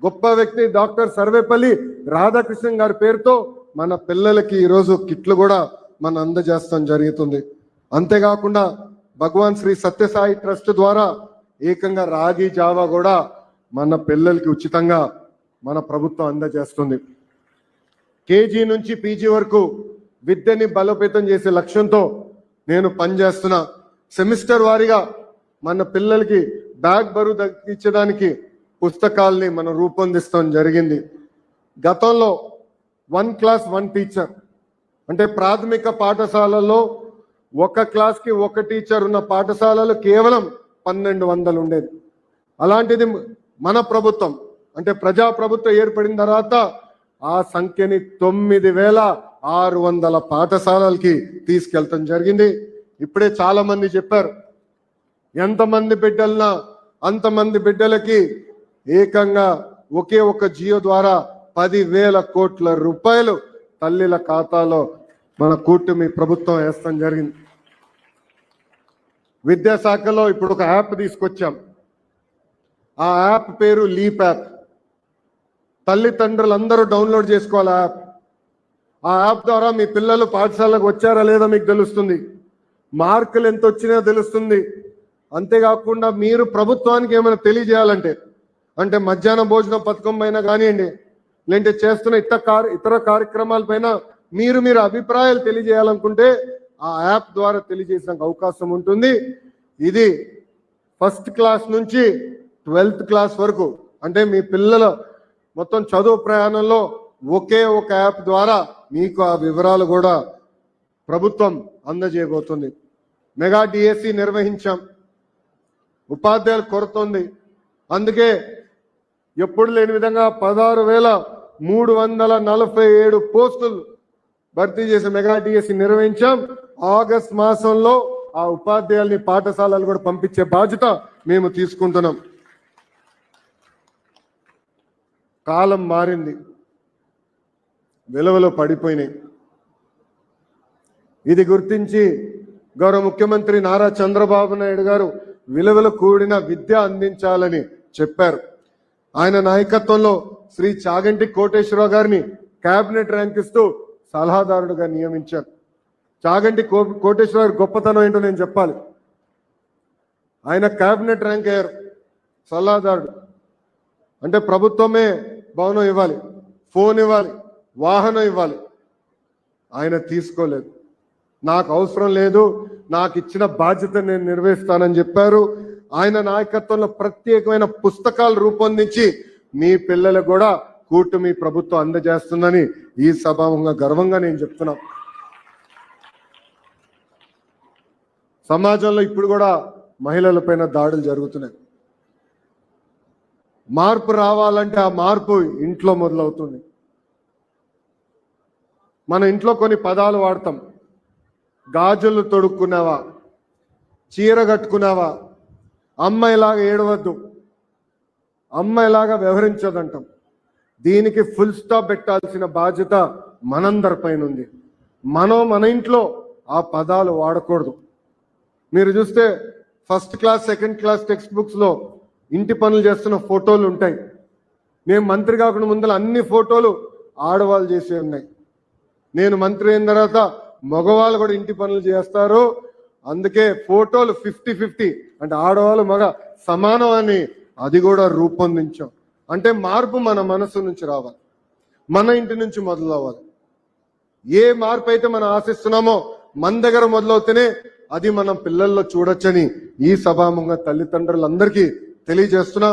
గొప్ప వ్యక్తి డాక్టర్ సర్వేపల్లి రాధాకృష్ణన్ గారి పేరుతో మన పిల్లలకి ఈరోజు కిట్లు కూడా మన అందజేస్తాం జరుగుతుంది. అంతేకాకుండా భగవాన్ శ్రీ సత్యసాయి ట్రస్ట్ ద్వారా ఏకంగా రాగి జావా కూడా మన పిల్లలకి ఉచితంగా మన ప్రభుత్వం అందజేస్తుంది. కేజీ నుంచి పీజీ వరకు విద్యని బలోపేతం చేసే లక్ష్యంతో నేను పనిచేస్తున్న. సెమిస్టర్ వారీగా మన పిల్లలకి బ్యాగ్ బరువు తగ్గించడానికి పుస్తకాల్ని మనం రూపొందిస్తాం జరిగింది. గతంలో 1 క్లాస్ 1 టీచర్ అంటే ప్రాథమిక పాఠశాలలో ఒక క్లాస్కి ఒక టీచర్ ఉన్న పాఠశాలలు కేవలం 1200 ఉండేది. అలాంటిది మన ప్రభుత్వం అంటే ప్రజా ప్రభుత్వం ఏర్పడిన తర్వాత ఆ సంఖ్యని 9600 పాఠశాలలకి తీసుకెళ్తాం జరిగింది. ఇప్పుడే చాలా మంది చెప్పారు, ఎంతమంది బిడ్డలన్నా అంతమంది బిడ్డలకి ఏకంగా ఒకే ఒక జియో ద్వారా 10,000 కోట్ల రూపాయలు తల్లిల ఖాతాలో మన కూటమి ప్రభుత్వం వేస్తాం జరిగింది. విద్యాశాఖలో ఇప్పుడు ఒక యాప్ తీసుకొచ్చాం. ఆ యాప్ పేరు లీప్ యాప్. తల్లిదండ్రులందరూ డౌన్లోడ్ చేసుకోవాలి యాప్. ఆ యాప్ ద్వారా మీ పిల్లలు పాఠశాలకు వచ్చారా లేదా మీకు తెలుస్తుంది, మార్కులు ఎంత వచ్చినా తెలుస్తుంది. అంతేకాకుండా మీరు ప్రభుత్వానికి ఏమైనా తెలియజేయాలంటే అంటే మధ్యాహ్న భోజన పథకం పైన కానివ్వండి, లేదంటే చేస్తున్న ఇతర కార్యక్రమాల పైన మీరు అభిప్రాయాలు తెలియజేయాలనుకుంటే ఆ యాప్ ద్వారా తెలియజేసే అవకాశం ఉంటుంది. ఇది 1st క్లాస్ నుంచి 12th క్లాస్ వరకు అంటే మీ పిల్లల మొత్తం చదువు ప్రయాణంలో ఒకే ఒక యాప్ ద్వారా మీకు ఆ వివరాలు కూడా ప్రభుత్వం అందజేయబోతుంది. Mega DSC నిర్వహించాం. ఉపాధ్యాయుల కొరత ఉంది. అందుకే ఎప్పుడు లేని విధంగా 16,347 పోస్టులు భర్తీ చేసి మెగా డిఎస్సి నిర్వహించాం. ఆగస్ట్ మాసంలో ఆ ఉపాధ్యాయుల్ని పాఠశాలలు కూడా పంపించే బాధ్యత మేము తీసుకుంటున్నాం. కాలం మారింది, విలువలు పడిపోయినాయి. ఇది గుర్తించి గౌరవ ముఖ్యమంత్రి నారా చంద్రబాబు నాయుడు గారు విలువలు కూడిన విద్య అందించాలని చెప్పారు. ఆయన నాయకత్వంలో శ్రీ చాగంటి కోటేశ్వరరావు గారిని కేబినెట్ ర్యాంక్ ఇస్తూ సలహాదారుడుగా నియమించారు. చాగంటి కోటేశ్వరరావు గొప్పతనం ఏంటో నేను చెప్పాలి. ఆయన కేబినెట్ ర్యాంక్ అయ్యారు. సలహాదారుడు అంటే ప్రభుత్వమే భవనం ఇవ్వాలి, ఫోన్ ఇవ్వాలి, వాహనం ఇవ్వాలి. ఆయన తీసుకోలేదు. నాకు అవసరం లేదు, నాకు ఇచ్చిన బాధ్యత నేను నిర్వహిస్తానని చెప్పారు. ఆయన నాయకత్వంలో ప్రత్యేకమైన పుస్తకాలు రూపొందించి మీ పిల్లలకు కూడా కూటమి ప్రభుత్వం అందజేస్తుందని ఈ సభాముఖంగా గర్వంగా నేను చెప్తున్నా. సమాజంలో ఇప్పుడు కూడా మహిళలపైన దాడులు జరుగుతున్నాయి. మార్పు రావాలంటే ఆ మార్పు ఇంట్లో మొదలవుతుంది. మన ఇంట్లో కొన్ని పదాలు వాడతాం. గాజులు తొడుక్కున్నావా, చీర కట్టుకున్నావా, అమ్మాయిలాగా ఏడవద్దు, అమ్మాయిలాగా వ్యవహరించదంటాం. దీనికి ఫుల్ స్టాప్ పెట్టాల్సిన బాధ్యత మనందరిపైన ఉంది. మన ఇంట్లో ఆ పదాలు వాడకూడదు. మీరు చూస్తే 1st class 2nd class text బుక్స్లో ఇంటి పనులు చేస్తున్న ఫోటోలు ఉంటాయి. నేను మంత్రి కాకుండా ముందర అన్ని ఫోటోలు ఆడవాళ్ళు చేసే ఉన్నాయి. నేను మంత్రి అయిన తర్వాత మగవాళ్ళు కూడా ఇంటి పనులు చేస్తారు. అందుకే ఫోటోలు 50-50 అంటే ఆడవాళ్ళు మగ సమానం అని అది కూడా రూపొందించాం. అంటే మార్పు మన మనసు నుంచి రావాలి, మన ఇంటి నుంచి మొదలవ్వాలి. ఏ మార్పు అయితే మనం ఆశిస్తున్నామో మన దగ్గర మొదలవుతేనే అది మనం పిల్లల్లో చూడొచ్చని ఈ సభాముఖంగా తల్లిదండ్రులందరికీ తెలియజేస్తున్నా.